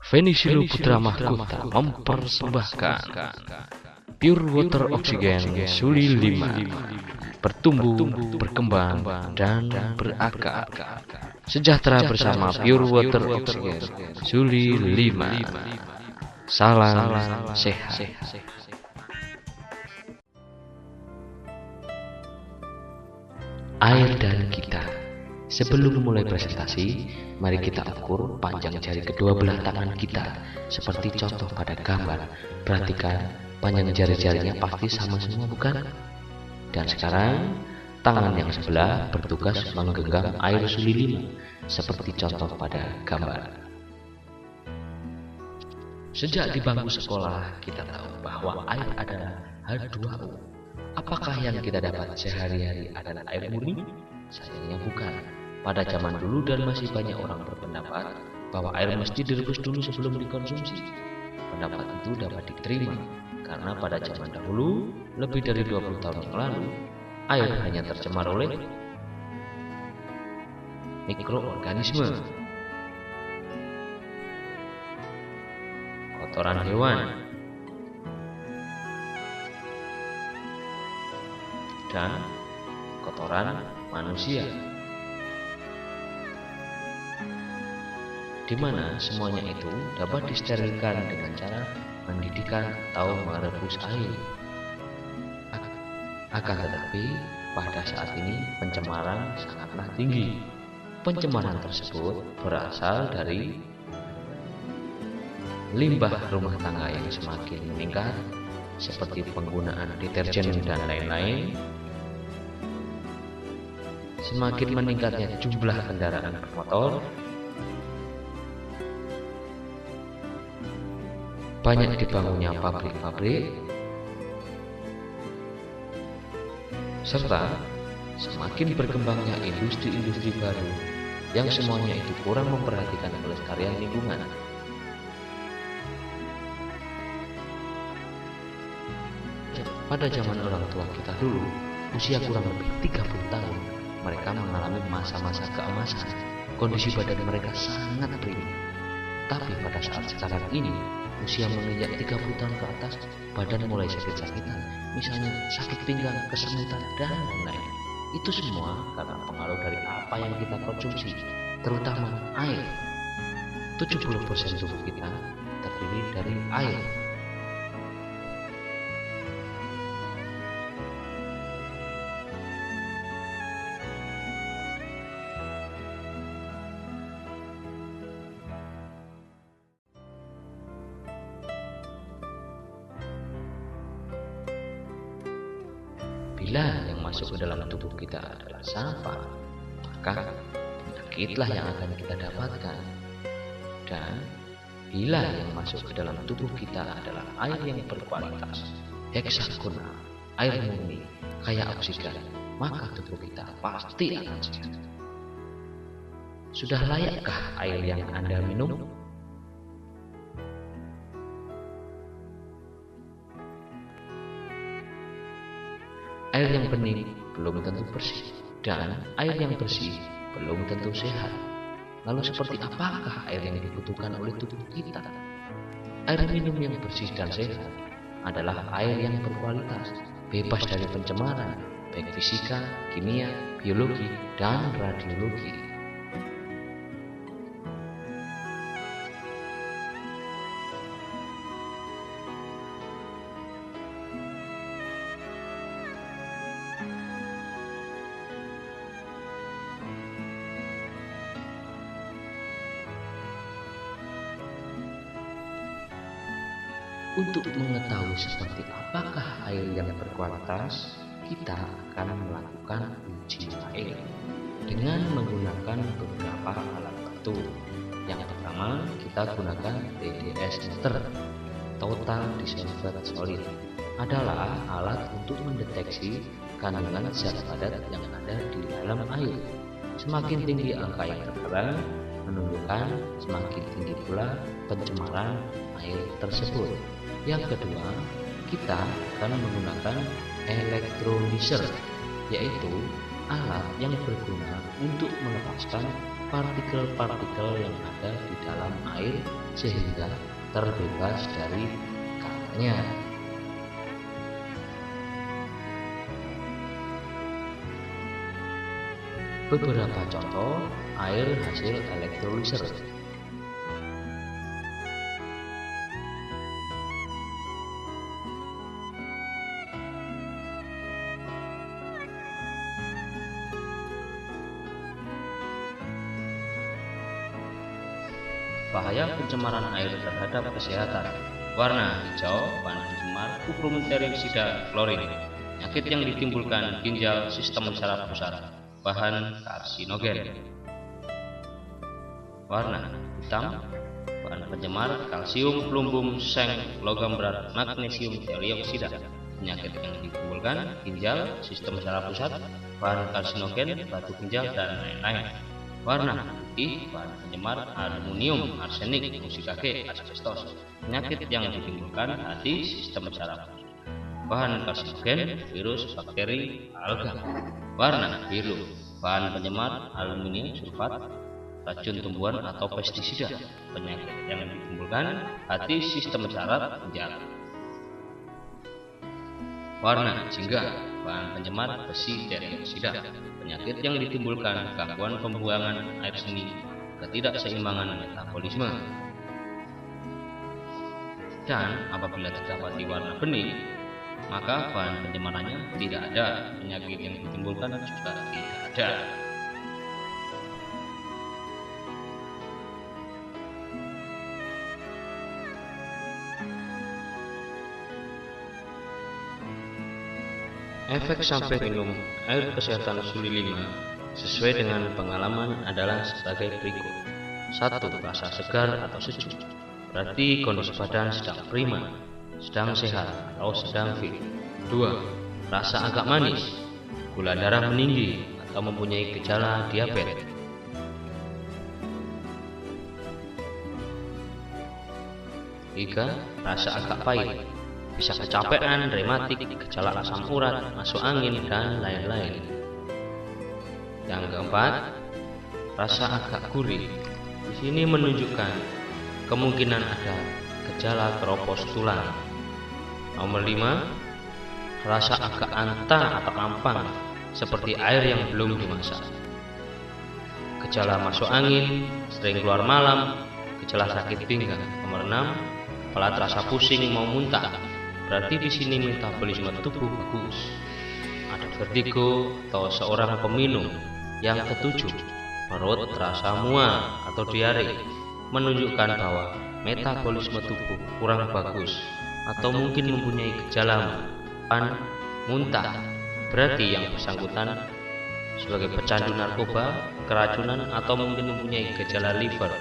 Venisilo Putra Mahkota mempersembahkan Pure Water Oxygen Suli 5, bertumbuh, berkembang, dan berakar. Sejahtera bersama Pure Water Oxygen Suli 5. Salam sehat. Air dan kita. Sebelum mulai presentasi, mari kita ukur panjang jari kedua belah tangan kita seperti contoh pada gambar. Perhatikan, panjang jari-jarinya pasti sama semua, bukan? Dan sekarang, tangan yang sebelah bertugas menggenggam air suli 5 seperti contoh pada gambar. Sejak di bangku sekolah, kita tahu bahwa air adalah H2O. Apakah yang kita dapat sehari-hari adalah air murni? Sayangnya bukan. Pada zaman dulu dan masih banyak orang berpendapat bahwa air mesti direbus dulu sebelum dikonsumsi. Pendapat itu dapat diterima karena pada zaman dahulu, lebih dari 20 tahun yang lalu, air hanya tercemar oleh mikroorganisme, kotoran hewan, dan kotoran manusia, di mana semuanya itu dapat disterilkan dengan cara mendidihkan atau merebus air. Akan tetapi, pada saat ini pencemaran sangatlah tinggi. Pencemaran tersebut berasal dari limbah rumah tangga yang semakin meningkat, seperti penggunaan deterjen dan lain-lain. Semakin meningkatnya jumlah kendaraan bermotor, banyak dibangunnya pabrik-pabrik, serta semakin berkembangnya industri-industri baru yang semuanya itu kurang memperhatikan kelestarian lingkungan. Pada zaman orang tua kita dulu, usia kurang lebih 30 tahun, mereka mengalami masa-masa keemasan. Kondisi badan mereka sangat prima. Tapi pada saat sekarang ini, usia menginjak 30 tahun ke atas, badan mulai sakit-sakitan, misalnya sakit pinggang, kesemutan, dan lain-lain. Itu semua karena pengaruh dari apa yang kita konsumsi, terutama air. 70% tubuh kita terdiri dari air. Bila yang masuk ke dalam tubuh kita adalah sampah, maka penyakitlah yang akan kita dapatkan. Dan bila yang masuk ke dalam tubuh kita adalah air yang berkualitas, heksagonal, air murni, kaya oksigen, maka tubuh kita pasti akan sehat. Sudah layakkah air yang Anda minum? Air yang bening belum tentu bersih, dan air yang bersih belum tentu sehat. Lalu seperti apakah air yang dibutuhkan oleh tubuh kita? Air minum yang bersih dan sehat adalah air yang berkualitas, bebas dari pencemaran, baik fisika, kimia, biologi, dan radiologi. Untuk mengetahui seperti apakah air yang berkualitas, kita akan melakukan uji air dengan menggunakan beberapa alat bantu. Yang pertama, kita gunakan TDS meter, Total Dissolved Solid, adalah alat untuk mendeteksi kandungan zat padat yang ada di dalam air. Semakin tinggi angka yang tertera, menunjukkan semakin tinggi pula pencemaran air tersebut. Yang kedua, kita akan menggunakan elektrolyser, yaitu alat yang berguna untuk melepaskan partikel-partikel yang ada di dalam air sehingga terbebas dari katanya. Beberapa contoh air hasil elektroliser. Bahaya pencemaran air terhadap kesehatan. Warna hijau, bahan pencemar kukrum peroksida klorin, penyakit yang ditimbulkan ginjal, sistem saraf pusat, bahan karsinogen. Warna hitam, bahan pencemar kalsium, plumbum, seng, logam berat, magnesium trioksida, penyakit yang ditimbulkan ginjal, sistem saraf pusat, bahan karsinogen, batu ginjal, dan lain-lain. Warna putih, bahan pencemar aluminium, arsenik, musikake, asbestos, penyakit yang ditimbulkan hati, sistem saraf. Bahan karsinogen, virus, bakteri, alga. Warna biru, bahan pencemar aluminium sulfat, racun tumbuhan atau pestisida, penyakit yang ditimbulkan hati, sistem saraf, ginjal. Warna jingga, bahan pencemar besi trioksida, penyakit yang ditimbulkan gangguan pembuangan air seni, ketidakseimbangan metabolisme. Dan apabila terdapati warna bening, maka bahan pencemarannya tidak ada, penyakit yang ditimbulkan juga tidak ada. Efek samping minum air kesehatan Suli 5 sesuai dengan pengalaman adalah sebagai berikut. 1. Rasa segar atau sejuk, berarti kondisi badan sedang prima, sedang sehat atau sedang fit. 2. Rasa agak manis, gula darah meninggi atau mempunyai gejala diabetes. 3. Rasa agak pahit, bisa kecapean, rematik, gejala asam urat, masuk angin, dan lain-lain. Yang keempat, rasa agak gurih. Di sini menunjukkan kemungkinan ada gejala keropos tulang. Nomor 5, rasa agak anta atau ampang, seperti air yang belum dimasak. Gejala masuk angin, sering keluar malam, gejala sakit pinggang. Nomor 6, kepala terasa pusing mau muntah, berarti di sini metabolisme tubuh bagus. Ada vertigo atau seorang peminum. Yang ketujuh, perut terasa mual atau diare, menunjukkan bahwa metabolisme tubuh kurang bagus atau mungkin mempunyai gejala muntah, berarti yang bersangkutan sebagai pecandu narkoba, keracunan, atau mungkin mempunyai gejala liver.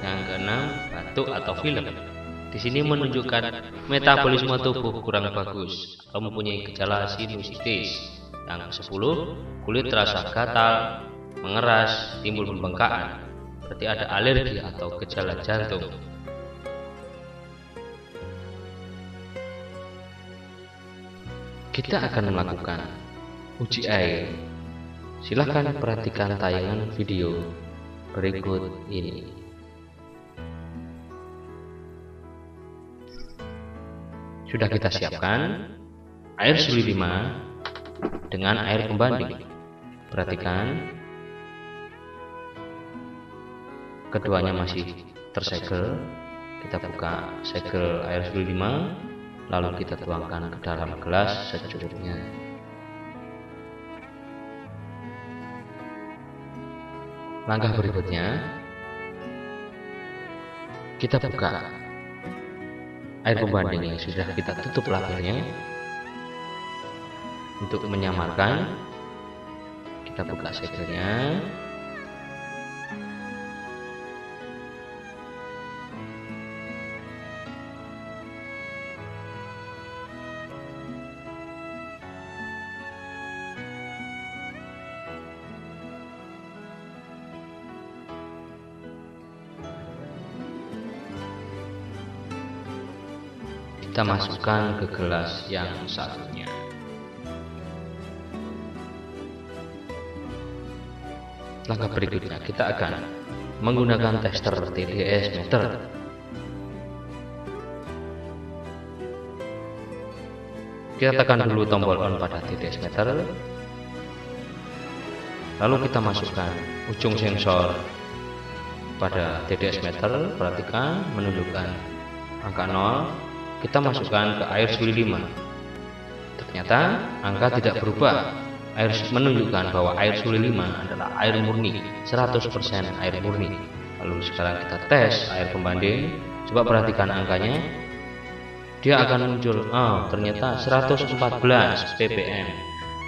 Yang keenam, batuk atau pilek. Di sini menunjukkan metabolisme tubuh kurang bagus atau mempunyai gejala sinusitis. Yang ke-10, kulit terasa gatal, mengeras, timbul pembengkakan, berarti ada alergi atau gejala jantung. Kita akan melakukan uji air. Silahkan perhatikan tayangan video berikut ini. Sudah kita siapkan air Suli 5 dengan air pembanding. Perhatikan, keduanya masih tersegel. Kita buka segel air Suli 5, lalu kita tuangkan ke dalam gelas secukupnya. Langkah berikutnya, kita buka air pembanding yang sudah kita tutup labelnya. Untuk menyamarkan, kita buka segelnya. Kita masukkan ke gelas yang satunya. Langkah berikutnya kita akan menggunakan tester TDS meter. Kita tekan dulu tombol on pada TDS meter, lalu kita masukkan ujung sensor pada TDS meter. Perhatikan menunjukkan angka 0, kita masukkan ke air suli 5. Ternyata angka tidak berubah. Air menunjukkan bahwa air suli 5 adalah air murni, 100% air murni. Lalu sekarang kita tes air pembanding. Coba perhatikan angkanya. Dia akan muncul, ternyata 114 ppm.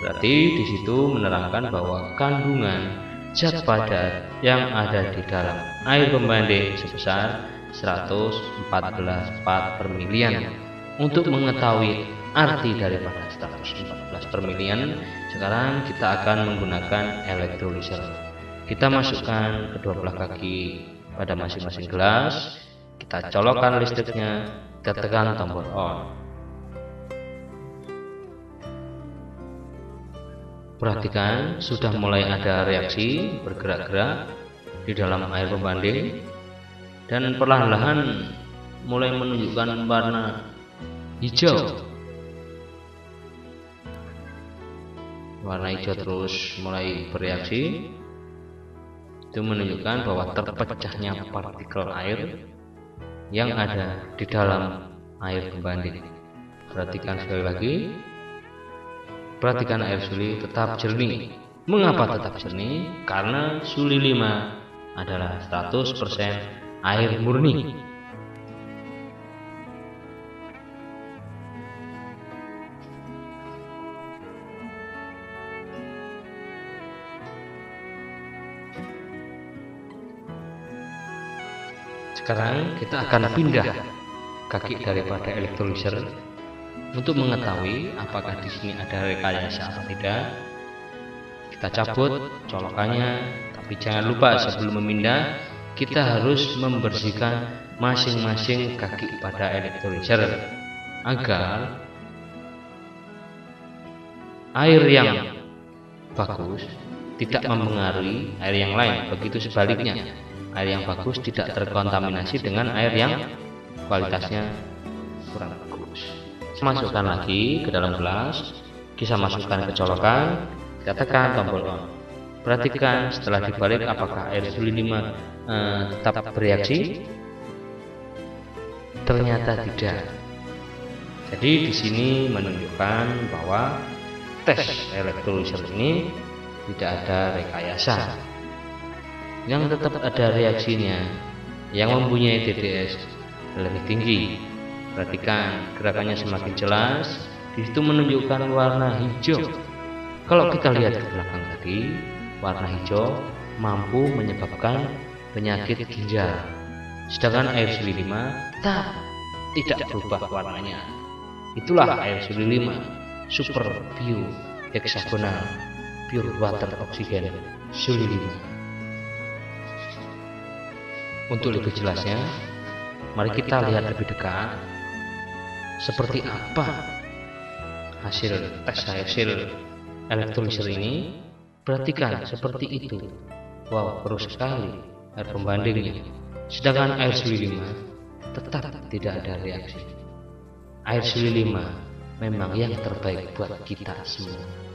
Berarti di situ menerangkan bahwa kandungan zat padat yang ada di dalam air pembanding sebesar 114 part per milian. Untuk mengetahui arti daripada 114 per milian, sekarang kita akan menggunakan elektrolyser. Kita masukkan kedua belah kaki pada masing-masing gelas, kita colokkan listriknya, kita tekan tombol on. Perhatikan, sudah mulai ada reaksi bergerak-gerak di dalam air pembanding dan perlahan-lahan mulai menunjukkan warna hijau. Warna hijau terus mulai bereaksi. Itu menunjukkan bahwa terpecahnya partikel air yang ada di dalam air pembanding. Perhatikan sekali lagi. Perhatikan air suli tetap jernih. Mengapa tetap jernih? Karena suli 5 adalah 100% air murni. Sekarang kita akan pindah kaki daripada elektrolyser untuk mengetahui apakah di sini ada rekayasa atau tidak. Kita cabut colokannya, tapi jangan lupa sebelum memindah kita harus membersihkan masing-masing kaki pada elektrolyser agar air yang bagus tidak mempengaruhi air yang lain. Begitu sebaliknya, air yang bagus tidak terkontaminasi dengan air yang kualitasnya kurang bagus. Masukkan lagi ke dalam gelas, kita masukkan ke colokan, kita tekan tombol on. Perhatikan setelah dibalik apakah air suli 5 tetap bereaksi. Ternyata tidak. Jadi di sini menunjukkan bahwa tes elektrolyser ini tidak ada rekayasa. Yang tetap ada reaksinya, yang mempunyai TDS lebih tinggi. Perhatikan gerakannya semakin jelas. Di situ menunjukkan warna hijau. Kalau kita lihat ke belakang tadi, warna hijau mampu menyebabkan penyakit ginjal. Sedangkan air suli 5 tidak berubah warnanya. Itulah air suli 5, super bio hexagonal pure water oksigen suli 5. Untuk lebih jelasnya, mari kita lihat lebih dekat seperti apa hasil elektrolyser ini. Perhatikan seperti itu. Wow, keruh sekali air pembandingnya. Sedangkan air suli 5 tetap tidak ada reaksi. Air suli 5 memang yang terbaik buat kita semua.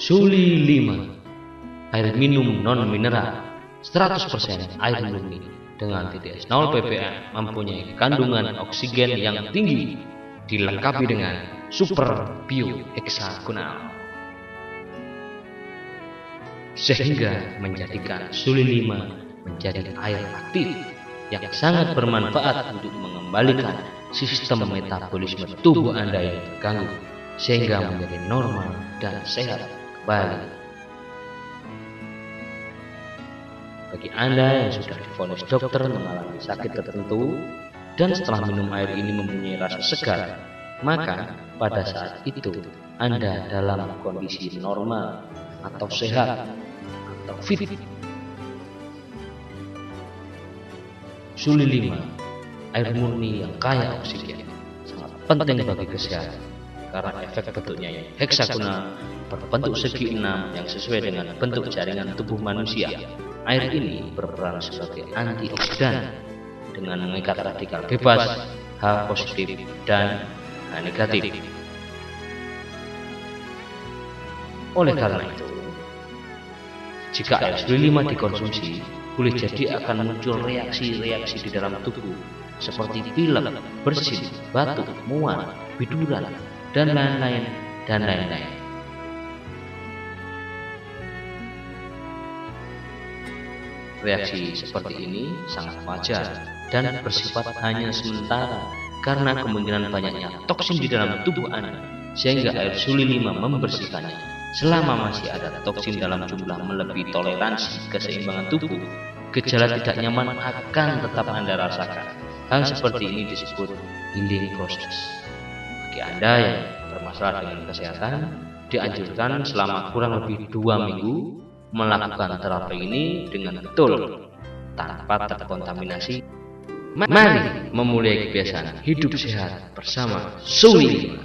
Suli 5, air minum non mineral 100% air murni dengan TDS 0 ppm, mempunyai kandungan oksigen yang tinggi, dilengkapi dengan super bio hexagonal, sehingga menjadikan Suli 5 menjadi air aktif yang sangat bermanfaat untuk mengembalikan sistem metabolisme tubuh Anda yang terganggu, sehingga menjadi normal dan sehat kembali. Bagi Anda yang sudah divonis dokter mengalami sakit tertentu, dan setelah minum air ini mempunyai rasa segar, maka pada saat itu Anda dalam kondisi normal atau sehat atau fit. Suli 5, air murni yang kaya oksigen, sangat penting bagi kesehatan karena efek bentuknya yang heksagonal berbentuk segi 6 yang sesuai dengan bentuk jaringan tubuh manusia. Air ini berperan sebagai antioksidan dengan mengikat radikal bebas, H positif dan H negatif. Oleh karena itu, jika air Suli 5 dikonsumsi, boleh jadi akan muncul reaksi-reaksi di dalam tubuh seperti pilek, bersin, batuk, mual, biduran, dan lain-lain. Reaksi seperti ini sangat wajar dan bersifat hanya sementara karena kemungkinan banyaknya toksin di dalam tubuh Anda, sehingga air Suli 5 membersihkannya. Selama masih ada toksin dalam jumlah melebihi toleransi keseimbangan tubuh, gejala tidak nyaman akan tetap Anda rasakan. Hal seperti ini disebut healing process. Bagi Anda yang bermasalah dengan kesehatan, dianjurkan selama kurang lebih 2 minggu melakukan terapi ini dengan betul tanpa terkontaminasi. Mari memulai kebiasaan hidup sehat bersama Suli.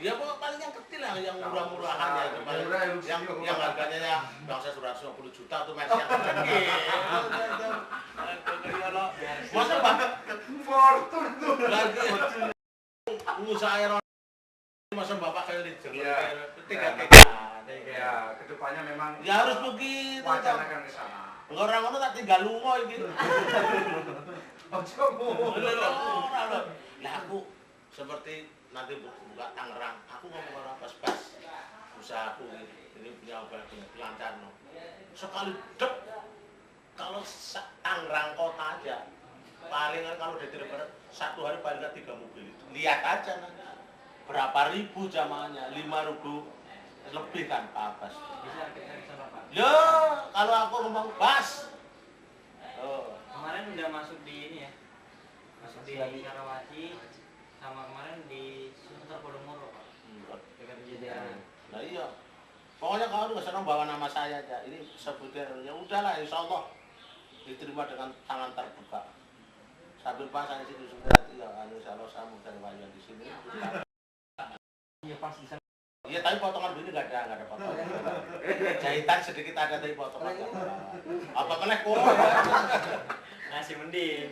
Ya paling yang kecil lah, yang murah-murahan ya, yang harganya ya bangsa 150 juta tuh mas yang kecil. Masa banget fortune tuh lagi pengusaha air masa bapak kayak leader tiga ya kedepannya memang ya harus begitu wacanakan ke sana. Orang-orang tak tinggal lungo gitu. Lah aku seperti nanti buka Tangerang, aku ngomong orang pas-pas usaha aku ini punya obat lancar no. Sekali dek kalau Tangerang kota aja palingan kalau dari Barat satu hari paling nggak 3 mobil itu. Lihat aja nanti berapa ribu jamaahnya, 5.000 lebih kan Pak Abbas. Bisa kita Pak. Ya kalau aku ngomong bas. Oh. Kemarin udah masuk di ini ya, masuk di Karawaci, sama kemarin di Sunter Podomoro Pak. Dengan kejadian. Nah iya. Pokoknya kalau nggak senang bawa nama saya aja. Ini sebutnya ya udahlah, insya Allah diterima dengan tangan terbuka. Sambil pasang sini sudah ya, insya Allah saya dari wajan di sini. Iya pas di sana. Iya tapi potongan begini nggak ada potongan. Jahitan sedikit ada tapi potongan. Apa meneh kurang? Masih mending.